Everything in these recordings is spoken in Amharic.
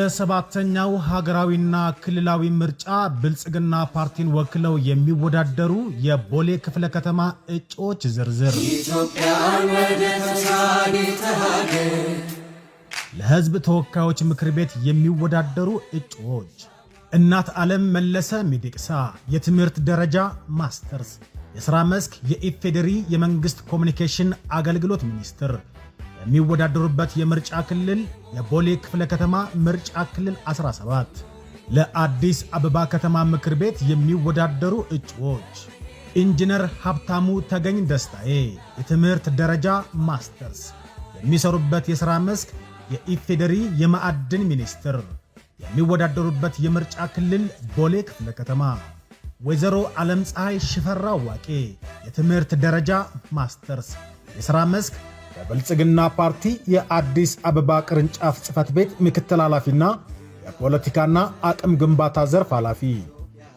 በሰባተኛው ሀገራዊና ክልላዊ ምርጫ ብልጽግና ፓርቲን ወክለው የሚወዳደሩ የቦሌ ክፍለ ከተማ እጩዎች ዝርዝር። ለሕዝብ ተወካዮች ምክር ቤት የሚወዳደሩ እጩዎች እናት ዓለም መለሰ ሚዲቅሳ የትምህርት ደረጃ ማስተርስ፣ የሥራ መስክ የኢፌዴሪ የመንግሥት ኮሚኒኬሽን አገልግሎት ሚኒስትር። የሚወዳደሩበት የምርጫ ክልል የቦሌ ክፍለ ከተማ ምርጫ ክልል 17። ለአዲስ አበባ ከተማ ምክር ቤት የሚወዳደሩ እጩዎች ኢንጂነር ሀብታሙ ተገኝ ደስታዬ የትምህርት ደረጃ ማስተርስ፣ የሚሰሩበት የሥራ መስክ የኢፌዴሪ የማዕድን ሚኒስትር። የሚወዳደሩበት የምርጫ ክልል ቦሌ ክፍለ ከተማ። ወይዘሮ ዓለም ፀሐይ ሽፈራው ዋቄ የትምህርት ደረጃ ማስተርስ፣ የሥራ መስክ በብልጽግና ፓርቲ የአዲስ አበባ ቅርንጫፍ ጽሕፈት ቤት ምክትል ኃላፊና የፖለቲካና አቅም ግንባታ ዘርፍ ኃላፊ።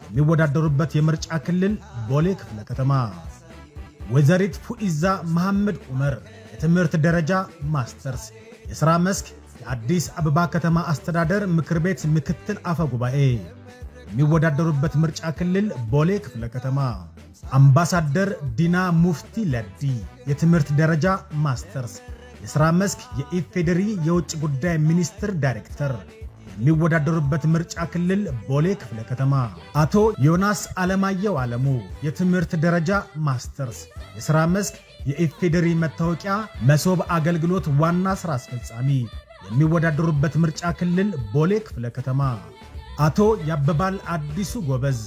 የሚወዳደሩበት የምርጫ ክልል ቦሌ ክፍለ ከተማ። ወይዘሪት ፉኢዛ መሐመድ ዑመር የትምህርት ደረጃ ማስተርስ፣ የሥራ መስክ የአዲስ አበባ ከተማ አስተዳደር ምክር ቤት ምክትል አፈ ጉባኤ። የሚወዳደሩበት ምርጫ ክልል ቦሌ ክፍለ ከተማ። አምባሳደር ዲና ሙፍቲ ለዲ የትምህርት ደረጃ ማስተርስ፣ የሥራ መስክ የኢፌዴሪ የውጭ ጉዳይ ሚኒስትር ዳይሬክተር። የሚወዳደሩበት ምርጫ ክልል ቦሌ ክፍለ ከተማ። አቶ ዮናስ አለማየሁ አለሙ የትምህርት ደረጃ ማስተርስ፣ የሥራ መስክ የኢፌዴሪ መታወቂያ መሶብ አገልግሎት ዋና ሥራ አስፈጻሚ። የሚወዳደሩበት ምርጫ ክልል ቦሌ ክፍለ ከተማ። አቶ ያበባል አዲሱ ጎበዝ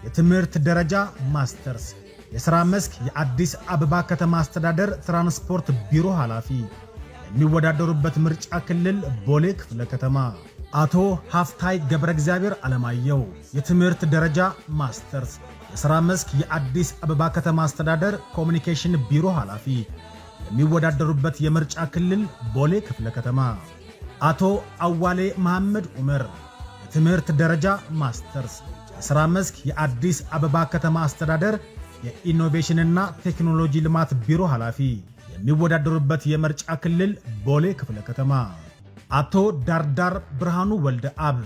የትምህርት ደረጃ ማስተርስ፣ የሥራ መስክ የአዲስ አበባ ከተማ አስተዳደር ትራንስፖርት ቢሮ ኃላፊ። የሚወዳደሩበት ምርጫ ክልል ቦሌ ክፍለ ከተማ። አቶ ሀፍታይ ገብረ እግዚአብሔር አለማየሁ የትምህርት ደረጃ ማስተርስ፣ የሥራ መስክ የአዲስ አበባ ከተማ አስተዳደር ኮሚኒኬሽን ቢሮ ኃላፊ። የሚወዳደሩበት የምርጫ ክልል ቦሌ ክፍለ ከተማ። አቶ አዋሌ መሐመድ ዑመር የትምህርት ደረጃ ማስተርስ፣ የሥራ መስክ የአዲስ አበባ ከተማ አስተዳደር የኢኖቬሽንና ቴክኖሎጂ ልማት ቢሮ ኃላፊ። የሚወዳደሩበት የምርጫ ክልል ቦሌ ክፍለ ከተማ። አቶ ዳርዳር ብርሃኑ ወልደ አብ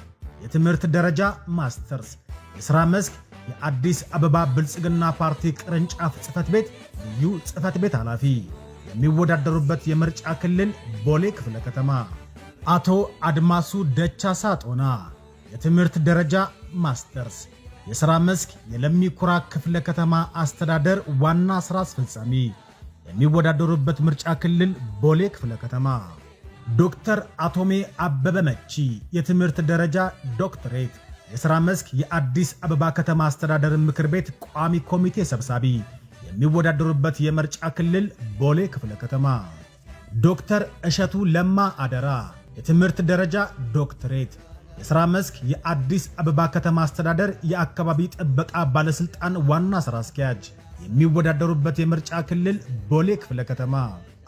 የትምህርት ደረጃ ማስተርስ፣ የሥራ መስክ የአዲስ አበባ ብልጽግና ፓርቲ ቅርንጫፍ ጽሕፈት ቤት ልዩ ጽሕፈት ቤት ኃላፊ። የሚወዳደሩበት የምርጫ ክልል ቦሌ ክፍለ ከተማ። አቶ አድማሱ ደቻሳ ጦና የትምህርት ደረጃ ማስተርስ፣ የሥራ መስክ የለሚ ኩራ ክፍለ ከተማ አስተዳደር ዋና ሥራ አስፈጻሚ። የሚወዳደሩበት ምርጫ ክልል ቦሌ ክፍለ ከተማ። ዶክተር አቶሜ አበበ መቺ የትምህርት ደረጃ ዶክትሬት፣ የሥራ መስክ የአዲስ አበባ ከተማ አስተዳደር ምክር ቤት ቋሚ ኮሚቴ ሰብሳቢ። የሚወዳደሩበት የምርጫ ክልል ቦሌ ክፍለ ከተማ። ዶክተር እሸቱ ለማ አደራ የትምህርት ደረጃ ዶክትሬት፣ የሥራ መስክ የአዲስ አበባ ከተማ አስተዳደር የአካባቢ ጥበቃ ባለሥልጣን ዋና ሥራ አስኪያጅ። የሚወዳደሩበት የምርጫ ክልል ቦሌ ክፍለ ከተማ።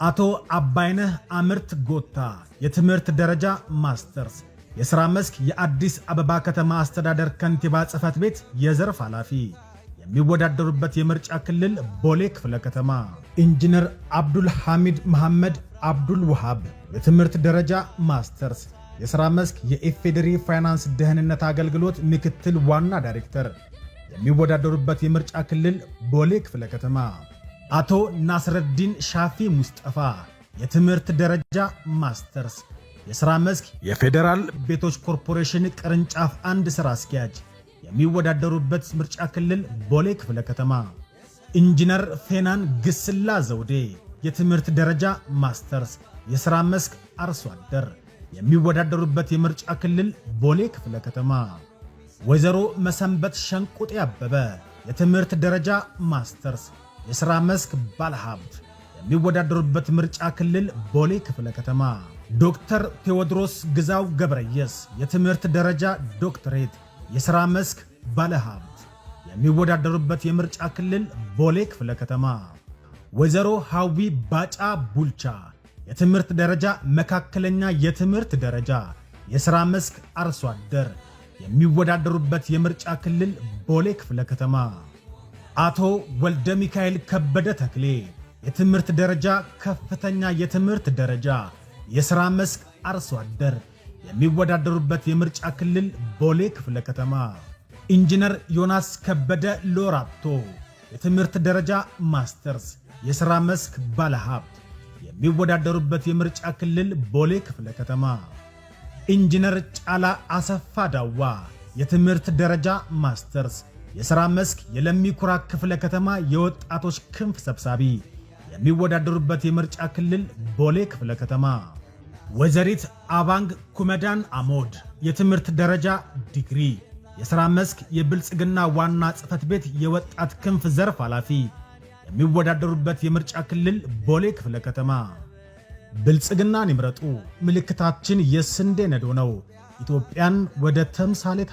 አቶ አባይነህ አምርት ጎታ የትምህርት ደረጃ ማስተርስ፣ የሥራ መስክ የአዲስ አበባ ከተማ አስተዳደር ከንቲባ ጽሕፈት ቤት የዘርፍ ኃላፊ። የሚወዳደሩበት የምርጫ ክልል ቦሌ ክፍለ ከተማ። ኢንጂነር አብዱል ሐሚድ መሐመድ አብዱል ውሃብ የትምህርት ደረጃ ማስተርስ፣ የሥራ መስክ የኢፌዴሪ ፋይናንስ ደህንነት አገልግሎት ምክትል ዋና ዳይሬክተር። የሚወዳደሩበት የምርጫ ክልል ቦሌ ክፍለ ከተማ። አቶ ናስረዲን ሻፊ ሙስጠፋ የትምህርት ደረጃ ማስተርስ፣ የሥራ መስክ የፌዴራል ቤቶች ኮርፖሬሽን ቅርንጫፍ 1 ሥራ አስኪያጅ። የሚወዳደሩበት ምርጫ ክልል ቦሌ ክፍለ ከተማ። ኢንጂነር ፌናን ግስላ ዘውዴ የትምህርት ደረጃ ማስተርስ፣ የሥራ መስክ አርሶ አደር። የሚወዳደሩበት የምርጫ ክልል ቦሌ ክፍለ ከተማ። ወይዘሮ መሰንበት ሸንቁጤ አበበ የትምህርት ደረጃ ማስተርስ፣ የሥራ መስክ ባለሀብት። የሚወዳደሩበት ምርጫ ክልል ቦሌ ክፍለ ከተማ። ዶክተር ቴዎድሮስ ግዛው ገብረየስ የትምህርት ደረጃ ዶክትሬት፣ የሥራ መስክ ባለሀብት። የሚወዳደሩበት የምርጫ ክልል ቦሌ ክፍለ ከተማ። ወይዘሮ ሐዊ ባጫ ቡልቻ የትምህርት ደረጃ መካከለኛ የትምህርት ደረጃ፣ የሥራ መስክ አርሶ አደር። የሚወዳደሩበት የምርጫ ክልል ቦሌ ክፍለ ከተማ። አቶ ወልደ ሚካኤል ከበደ ተክሌ የትምህርት ደረጃ ከፍተኛ የትምህርት ደረጃ፣ የሥራ መስክ አርሶ አደር። የሚወዳደሩበት የምርጫ ክልል ቦሌ ክፍለ ከተማ። ኢንጂነር ዮናስ ከበደ ሎራቶ የትምህርት ደረጃ ማስተርስ የሥራ መስክ ባለሀብት የሚወዳደሩበት የምርጫ ክልል ቦሌ ክፍለ ከተማ። ኢንጂነር ጫላ አሰፋ ዳዋ የትምህርት ደረጃ ማስተርስ የሥራ መስክ የለሚኩራ ክፍለ ከተማ የወጣቶች ክንፍ ሰብሳቢ የሚወዳደሩበት የምርጫ ክልል ቦሌ ክፍለ ከተማ። ወይዘሪት አባንግ ኩመዳን አሞድ የትምህርት ደረጃ ዲግሪ የሥራ መስክ የብልጽግና ዋና ጽሕፈት ቤት የወጣት ክንፍ ዘርፍ ኃላፊ የሚወዳደሩበት የምርጫ ክልል ቦሌ ክፍለ ከተማ። ብልጽግናን ይምረጡ። ምልክታችን የስንዴ ነዶ ነው። ኢትዮጵያን ወደ ተምሳሌት